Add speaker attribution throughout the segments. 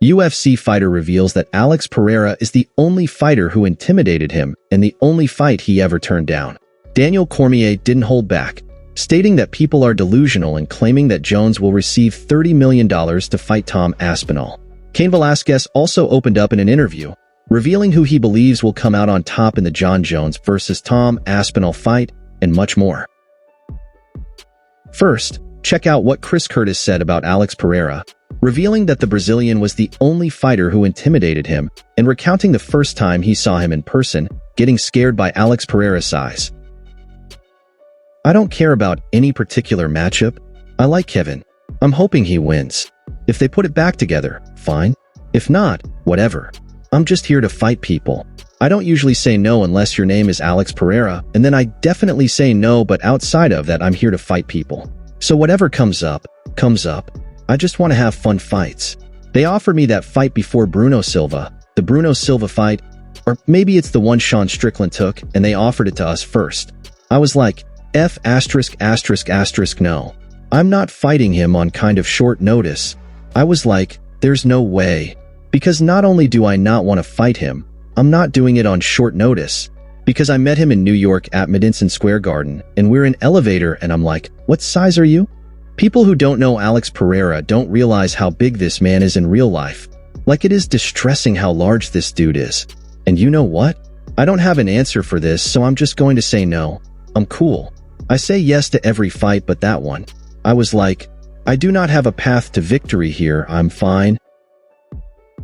Speaker 1: UFC fighter reveals that Alex Pereira is the only fighter who intimidated him and the only fight he ever turned down. Daniel Cormier didn't hold back, stating that people are delusional and claiming that Jones will receive $30 million to fight Tom Aspinall. Cain Velasquez also opened up in an interview, revealing who he believes will come out on top in the Jon Jones versus Tom Aspinall fight, and much more. First, check out what Chris Curtis said about Alex Pereira, revealing that the Brazilian was the only fighter who intimidated him and recounting the first time he saw him in person, getting scared by Alex Pereira's size. I don't care about any particular matchup. I like Kevin. I'm hoping he wins. If they put it back together, fine. If not, whatever. I'm just here to fight people. I don't usually say no unless your name is Alex Pereira, and then I definitely say no, but outside of that, I'm here to fight people. So whatever comes up, comes up. I just want to have fun fights. They offered me that fight before Bruno Silva, the Bruno Silva fight, or maybe it's the one Sean Strickland took and they offered it to us first. I was like, no. I'm not fighting him on kind of short notice. I was like, there's no way. Because not only do I not want to fight him, I'm not doing it on short notice. Because I met him in New York at Madison Square Garden, and we're in elevator and I'm like, what size are you? People who don't know Alex Pereira don't realize how big this man is in real life. Like, it is distressing how large this dude is. And you know what? I don't have an answer for this, so I'm just going to say no. I'm cool. I say yes to every fight but that one. I was like, I do not have a path to victory here, I'm fine.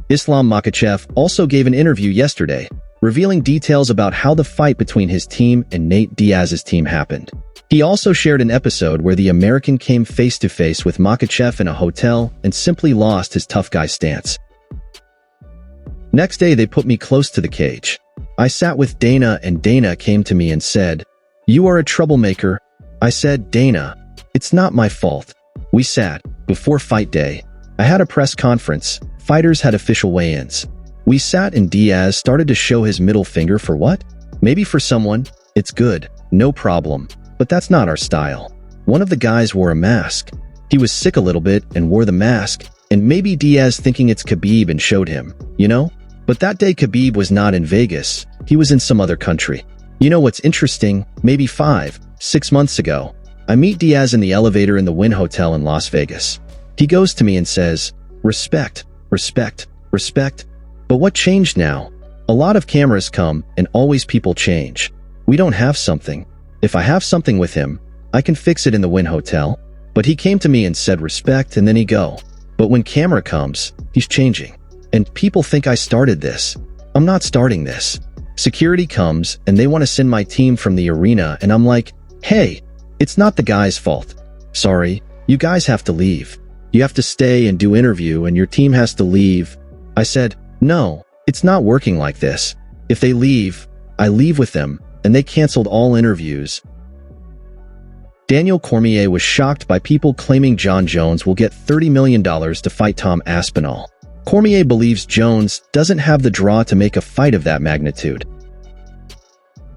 Speaker 1: Islam Makhachev also gave an interview yesterday, revealing details about how the fight between his team and Nate Diaz's team happened. He also shared an episode where the American came face-to-face with Makhachev in a hotel and simply lost his tough guy stance. Next day, they put me close to the cage. I sat with Dana and Dana came to me and said, "You are a troublemaker." I said, "Dana, it's not my fault." We sat. Before fight day, I had a press conference. Fighters had official weigh-ins. We sat and Diaz started to show his middle finger for what? Maybe for someone, it's good, no problem. But that's not our style. One of the guys wore a mask. He was sick a little bit and wore the mask, and maybe Diaz thinking it's Khabib and showed him, you know? But that day Khabib was not in Vegas, he was in some other country. You know what's interesting? Maybe 5-6 months ago, I meet Diaz in the elevator in the Wynn Hotel in Las Vegas. He goes to me and says, "Respect, respect, respect." But what changed now? A lot of cameras come and always people change. We don't have something. If I have something with him, I can fix it in the Wynn Hotel. But he came to me and said respect and then he go. But when camera comes, he's changing. And people think I started this. I'm not starting this. Security comes and they want to send my team from the arena and I'm like, hey, it's not the guy's fault. Sorry, you guys have to leave. You have to stay and do interview and your team has to leave. I said, no, it's not working like this. If they leave, I leave with them, and they canceled all interviews. Daniel Cormier was shocked by people claiming Jon Jones will get $30 million to fight Tom Aspinall. Cormier believes Jones doesn't have the draw to make a fight of that magnitude.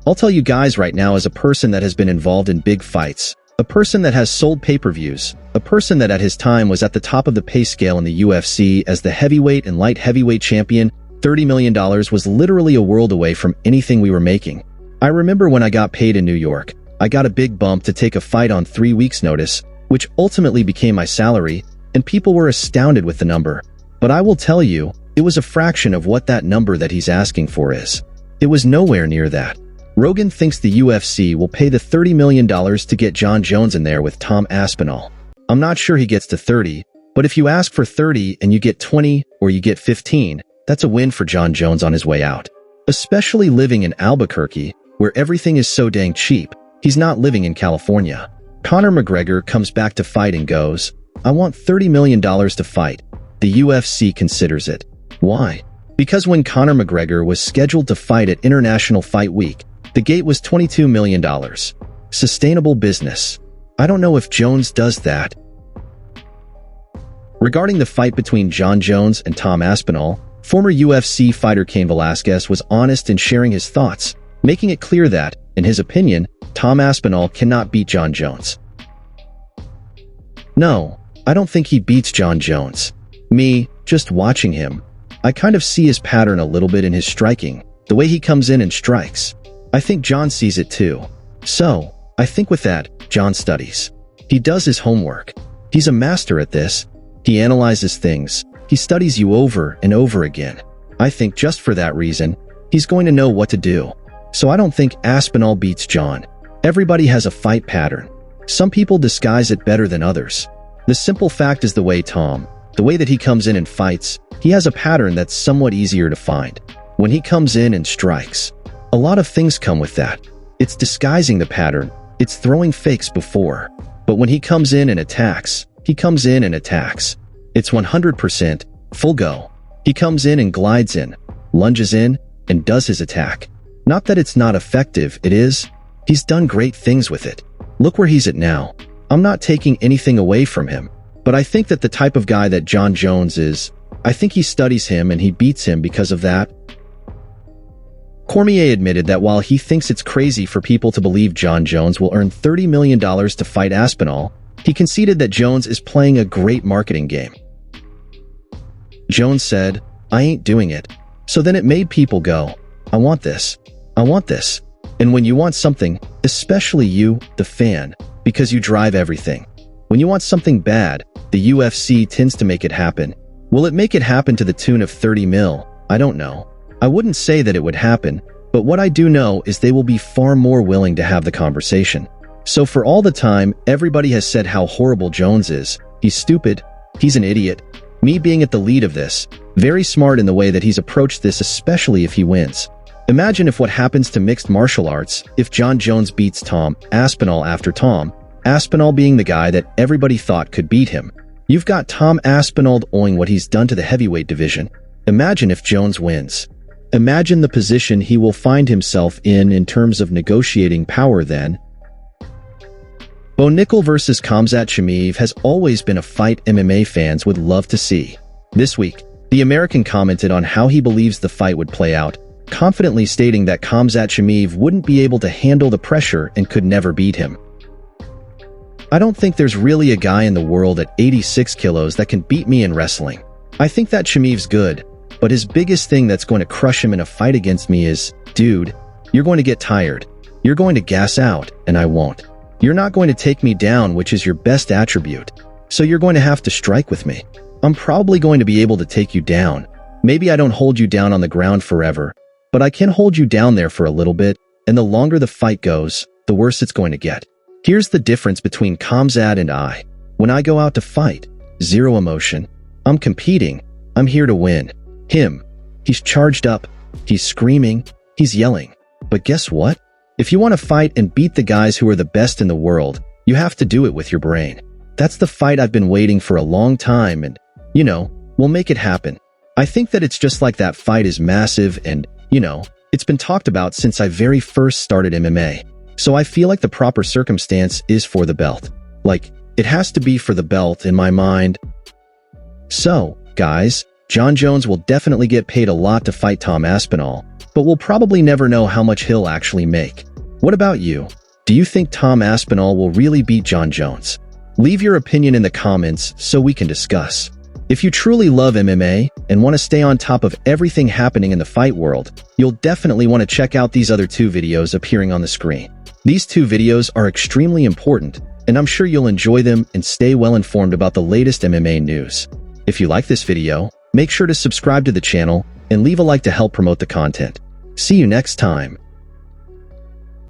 Speaker 1: I'll tell you guys right now, as a person that has been involved in big fights, a person that has sold pay-per-views, a person that at his time was at the top of the pay scale in the UFC as the heavyweight and light heavyweight champion, $30 million was literally a world away from anything we were making. I remember when I got paid in New York, I got a big bump to take a fight on 3 weeks' notice, which ultimately became my salary, and people were astounded with the number. But I will tell you, it was a fraction of what that number that he's asking for is. It was nowhere near that. Rogan thinks the UFC will pay the $30 million to get Jon Jones in there with Tom Aspinall. I'm not sure he gets to 30, but if you ask for 30 and you get 20 or you get 15, that's a win for Jon Jones on his way out. Especially living in Albuquerque, where everything is so dang cheap. He's not living in California. Conor McGregor comes back to fight and goes, I want $30 million to fight. The UFC considers it. Why? Because when Conor McGregor was scheduled to fight at International Fight Week, the gate was $22 million. Sustainable business. I don't know if Jones does that. Regarding the fight between Jon Jones and Tom Aspinall, former UFC fighter Cain Velasquez was honest in sharing his thoughts, making it clear that, in his opinion, Tom Aspinall cannot beat Jon Jones. No, I don't think he beats Jon Jones. Me, just watching him, I kind of see his pattern a little bit in his striking, the way he comes in and strikes. I think John sees it too. So, I think with that, John studies. He does his homework. He's a master at this. He analyzes things. He studies you over and over again. I think just for that reason, he's going to know what to do. So I don't think Aspinall beats John. Everybody has a fight pattern. Some people disguise it better than others. The simple fact is the way that he comes in and fights, he has a pattern that's somewhat easier to find. When he comes in and strikes, a lot of things come with that. It's disguising the pattern. It's throwing fakes before. But when he comes in and attacks, he comes in and attacks. It's 100%, full go. He comes in and glides in, lunges in, and does his attack. Not that it's not effective, it is. He's done great things with it. Look where he's at now. I'm not taking anything away from him. But I think that the type of guy that Jon Jones is, I think he studies him and he beats him because of that. Cormier admitted that while he thinks it's crazy for people to believe Jon Jones will earn $30 million to fight Aspinall, he conceded that Jones is playing a great marketing game. Jones said, "I ain't doing it." So then it made people go, "I want this. I want this." And when you want something, especially you, the fan, because you drive everything. When you want something bad, the UFC tends to make it happen. Will it make it happen to the tune of 30 mil? I don't know. I wouldn't say that it would happen, but what I do know is they will be far more willing to have the conversation. So for all the time, everybody has said how horrible Jones is. He's stupid. He's an idiot. Me being at the lead of this, very smart in the way that he's approached this, especially if he wins. Imagine if what happens to mixed martial arts, if Jon Jones beats Tom Aspinall after Tom Aspinall being the guy that everybody thought could beat him. You've got Tom Aspinall owing what he's done to the heavyweight division. Imagine if Jones wins. Imagine the position he will find himself in terms of negotiating power then. Nickal versus Khamzat Chimaev has always been a fight MMA fans would love to see. This week, the American commented on how he believes the fight would play out, confidently stating that Khamzat Chimaev wouldn't be able to handle the pressure and could never beat him. "I don't think there's really a guy in the world at 86 kilos that can beat me in wrestling. I think that Chimaev's good, but his biggest thing that's going to crush him in a fight against me is, dude, you're going to get tired. You're going to gas out, and I won't. You're not going to take me down, which is your best attribute. So you're going to have to strike with me. I'm probably going to be able to take you down. Maybe I don't hold you down on the ground forever, but I can hold you down there for a little bit, and the longer the fight goes, the worse it's going to get. Here's the difference between Khamzat and I. When I go out to fight, zero emotion. I'm competing. I'm here to win. Him, he's charged up. He's screaming. He's yelling. But guess what? If you want to fight and beat the guys who are the best in the world, you have to do it with your brain. That's the fight I've been waiting for a long time and, we'll make it happen. I think that it's just like that fight is massive and, it's been talked about since I very first started MMA. So I feel like the proper circumstance is for the belt. Like, it has to be for the belt in my mind. So, guys, Jon Jones will definitely get paid a lot to fight Tom Aspinall, but we'll probably never know how much he'll actually make. What about you? Do you think Tom Aspinall will really beat Jon Jones? Leave your opinion in the comments so we can discuss. If you truly love MMA and want to stay on top of everything happening in the fight world, you'll definitely want to check out these other two videos appearing on the screen. These two videos are extremely important, and I'm sure you'll enjoy them and stay well informed about the latest MMA news. If you like this video, make sure to subscribe to the channel and leave a like to help promote the content. See you next time.